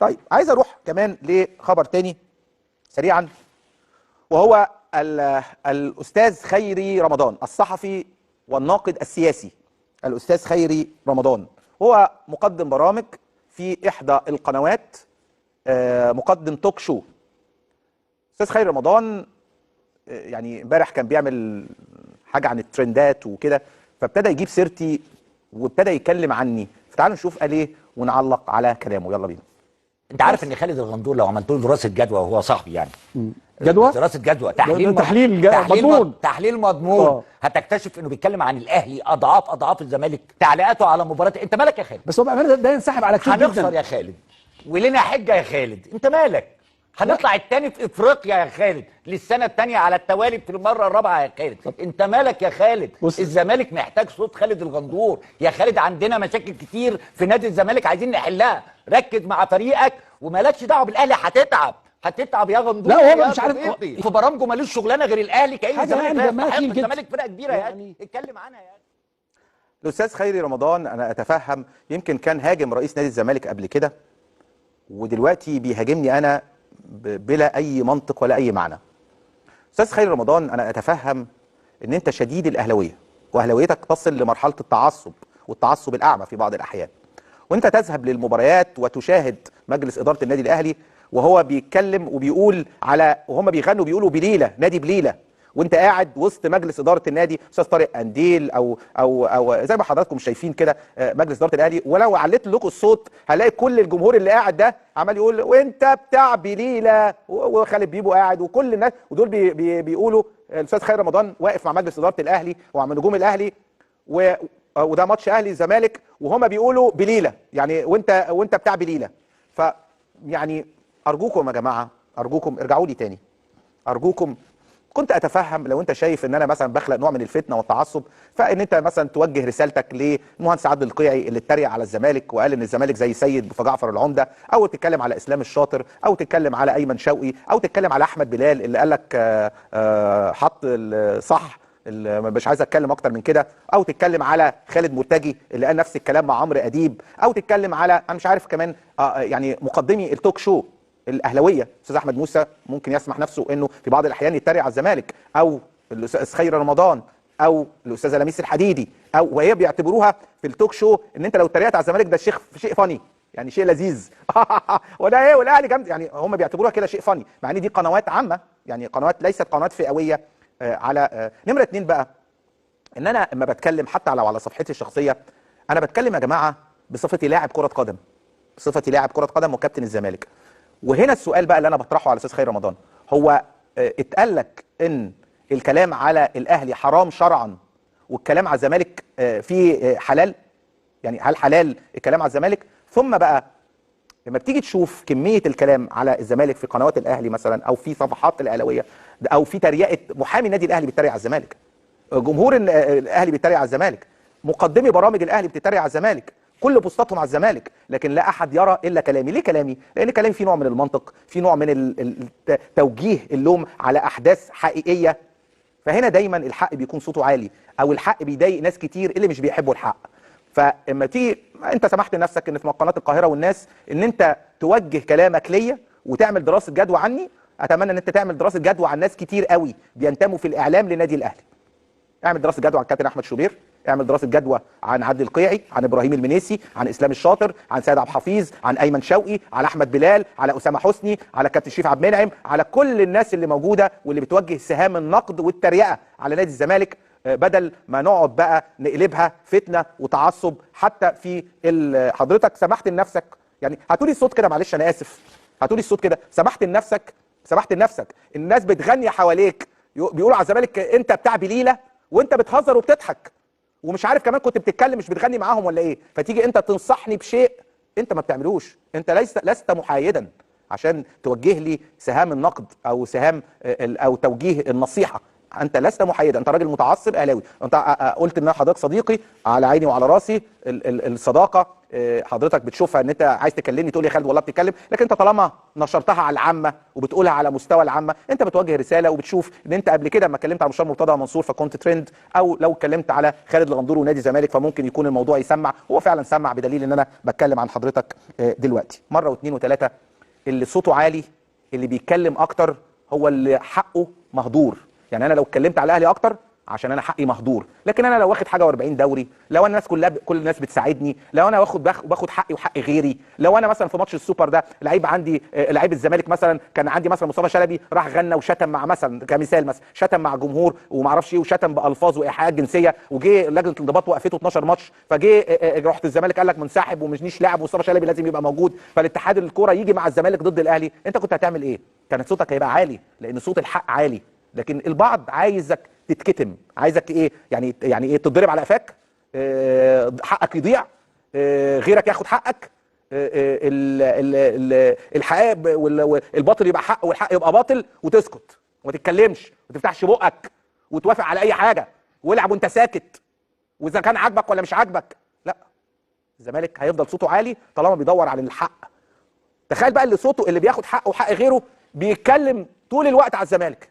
طيب عايز اروح كمان لخبر تاني سريعا، وهو الاستاذ خيري رمضان الصحفي والناقد السياسي. الاستاذ خيري رمضان هو مقدم برامج في احدى القنوات، مقدم توك شو. استاذ خيري رمضان يعني امبارح كان بيعمل حاجه عن الترندات وكده، فابتدى يجيب سيرتي وابتدى يتكلم عني، فتعالوا نشوف قال ايه ونعلق على كلامه. يلا بينا. انت عارف ان خالد الغندور لو عملت له دراسه جدوى وهو صاحبي يعني جدوى دراسه جدوى تحليل مضمون هتكتشف انه بيتكلم عن الاهلي اضعاف الزمالك، تعليقاته على مباراه. انت مالك يا خالد؟ بس هو بامانه ده ينسحب على كتير جدا. هنخسر يا خالد ولنا حجه يا خالد، انت مالك؟ هنطلع التاني في افريقيا يا خالد للسنه الثانيه على التوالي في المره الرابعه يا خالد. انت مالك يا خالد؟ الزمالك محتاج صوت خالد الغندور يا خالد. عندنا مشاكل كتير في نادي الزمالك عايزين نحلها. ركز مع فريقك ومالكش دعوه بالاهلي. هتتعب يا غندور. لا هو مش عارف في برامجه مالوش شغلانه غير الاهلي، كأن الزمالك الزمالك فرقه كبيره يعني اتكلم عنها يعني. الاستاذ خيري رمضان انا اتفهم، يمكن كان هاجم رئيس نادي الزمالك قبل كده، ودلوقتي بيهاجمني انا بلا اي منطق ولا اي معنى. استاذ خيري رمضان انا اتفهم ان انت شديد الاهلاويه، واهلاويتك تصل لمرحله التعصب والتعصب الاعمى في بعض الاحيان، وانت تذهب للمباريات وتشاهد مجلس اداره النادي الاهلي وهو بيتكلم وبيقول على، وهم بيغنوا بيقولوا بليله، نادي بليله، وانت قاعد وسط مجلس اداره النادي استاذ طارق قنديل او زي ما حضراتكم شايفين كده مجلس اداره الاهلي. ولو عليت لكم الصوت هنلاقي كل الجمهور اللي قاعد ده عمال يقول وانت بتاع بليله، وخالد بيبو قاعد وكل الناس، ودول بيقولوا الاستاذ خيري رمضان واقف مع مجلس اداره الاهلي ومع نجوم الاهلي، وده ماتش اهلي الزمالك وهم بيقولوا بليله، يعني وانت بتاع بليله. ف يعني ارجوكم يا جماعه، ارجوكم ارجعوا لي تاني، ارجوكم. كنت اتفهم لو انت شايف ان انا مثلا بخلق نوع من الفتنه والتعصب، فان انت مثلا توجه رسالتك للمهندس عادل القيعي اللي اتريق على الزمالك وقال ان الزمالك زي سيد جعفر العمده، او تتكلم على اسلام الشاطر، او تتكلم على ايمن شوقي، او تتكلم على احمد بلال اللي قال لك حط الصح، مش عايز اتكلم اكتر من كده، او تتكلم على خالد مرتجي اللي قال نفس الكلام مع عمرو اديب، او تتكلم على انا مش عارف كمان يعني مقدمي التوك شو الاهلاويه استاذ احمد موسى ممكن يسمح نفسه انه في بعض الاحيان يتريق على الزمالك، او الاستاذ خيري رمضان، او الاستاذه لميس الحديدي، او وهي بيعتبروها في التوك شو ان انت لو اتريقت على الزمالك ده شيء فاني، يعني شيء لذيذ وده ايه والاهلي جامد، يعني هم بيعتبروها كده شيء فاني، مع ان دي قنوات عامه، يعني قنوات ليست قنوات فئويه. على نمره 2 بقى، ان انا لما بتكلم حتى لو على صفحتي الشخصيه انا بتكلم يا جماعه بصفتي لاعب كره قدم، بصفتي لاعب كره قدم وكابتن الزمالك. وهنا السؤال بقى اللي انا بطرحه على الاستاذ خيري رمضان، هو اتقال لك ان الكلام على الاهلي حرام شرعا والكلام على الزمالك فيه حلال؟ يعني هل حلال الكلام على الزمالك؟ ثم بقى لما بتيجي تشوف كميه الكلام على الزمالك في قنوات الاهلي مثلا، او في صفحات الاهلاويه، او في تريقه محامي النادي الاهلي بيتريق على الزمالك، جمهور الاهلي بيتريق على الزمالك، مقدمي برامج الاهلي بتتريق على الزمالك، كل بوستاتهم على الزمالك، لكن لا احد يرى الا كلامي. ليه كلامي؟ لان كلامي فيه نوع من المنطق، فيه نوع من توجيه اللوم على احداث حقيقيه. فهنا دايما الحق بيكون صوته عالي، او الحق بيضايق ناس كتير اللي مش بيحبوا الحق. فاما تيجي انت سمحت لنفسك ان في قناه القاهره والناس ان انت توجه كلامك ليا وتعمل دراسه جدوى عني، اتمنى ان انت تعمل دراسه جدوى عن ناس كتير قوي بينتموا في الاعلام لنادي الاهلي. اعمل دراسه جدوى عن كابتن احمد شوبير، اعمل دراسه جدوى عن عادل القيعي، عن ابراهيم المنيسي، عن اسلام الشاطر، عن سيد عبد الحفيظ، عن ايمن شوقي، على احمد بلال، على اسامه حسني، على كابتن شريف عبد المنعم، على كل الناس اللي موجوده واللي بتوجه سهام النقد والتريقه على نادي الزمالك، بدل ما نقعد بقى نقلبها فتنه وتعصب. حتى في حضرتك سمحت لنفسك، يعني هاتولي الصوت كده، معلش انا اسف، هاتولي الصوت كده، سمحت لنفسك الناس بتغني حواليك بيقولوا على الزمالك انت بتاع بليله، وانت بتهزر وبتضحك ومش عارف كمان كنت بتتكلم مش بتغني معاهم ولا ايه، فتيجي انت تنصحني بشيء انت ما بتعملوش. انت لست محايدا عشان توجه لي سهام النقد او سهام او توجيه النصيحه. انت لست محايدا، انت راجل متعصب اهلاوي. انت قلت ان حضرتك صديقي، على عيني وعلى راسي الصداقه حضرتك بتشوفها ان انت عايز تكلمني تقول لي يا خالد والله بتتكلم، لكن انت طالما نشرتها على العامه وبتقولها على مستوى العامه انت بتوجه رساله وبتشوف ان انت قبل كده لما اتكلمت على مستشار مرتضى منصور فكنت ترند، او لو اتكلمت على خالد الغندور ونادي الزمالك فممكن يكون الموضوع يسمع. هو فعلا سمع بدليل ان انا بتكلم عن حضرتك دلوقتي مره واثنين وثلاثه. اللي صوته عالي اللي بيتكلم اكتر هو اللي حقه مهدور. يعني انا لو اتكلمت على الاهلي اكتر عشان انا حقي مهدور، لكن انا لو واخد حاجه و40 دوري، لو انا الناس كلها كل الناس بتساعدني، لو انا باخد حقي وحق غيري، لو انا مثلا في ماتش السوبر ده لعيب عندي لعيب الزمالك مثلا كان عندي مثلا مصطفى شلبي راح غنى وشتم مع مثلا كمثال مثلا شتم مع جمهور وما اعرفش ايه وشتم بالفاظ وايحاءات جنسيه، وجه لجنه الانضباط وقفته 12 ماتش، فجه رحت الزمالك قال لك منسحب ومش لاعب ومصطفى شلبي لازم يبقى موجود، فالاتحاد الكوره يجي مع الزمالك ضد الاهلي، انت كنت هتعمل ايه؟ كانت صوتك هيبقى عالي لان صوت الحق عالي. لكن البعض عايزك تتكتم، عايزك ايه يعني ايه تتضرب على قفاك، حقك يضيع، غيرك ياخد حقك، الحقيقه والباطل يبقى حق والحق يبقى باطل، وتسكت وما تتكلمش وما تفتحش بقك وتوافق على اي حاجه والعب وانت ساكت، واذا كان عاجبك ولا مش عاجبك. لا، الزمالك هيفضل صوته عالي طالما بيدور على الحق. تخيل بقى اللي صوته اللي بياخد حقه وحق غيره بيتكلم طول الوقت على الزمالك،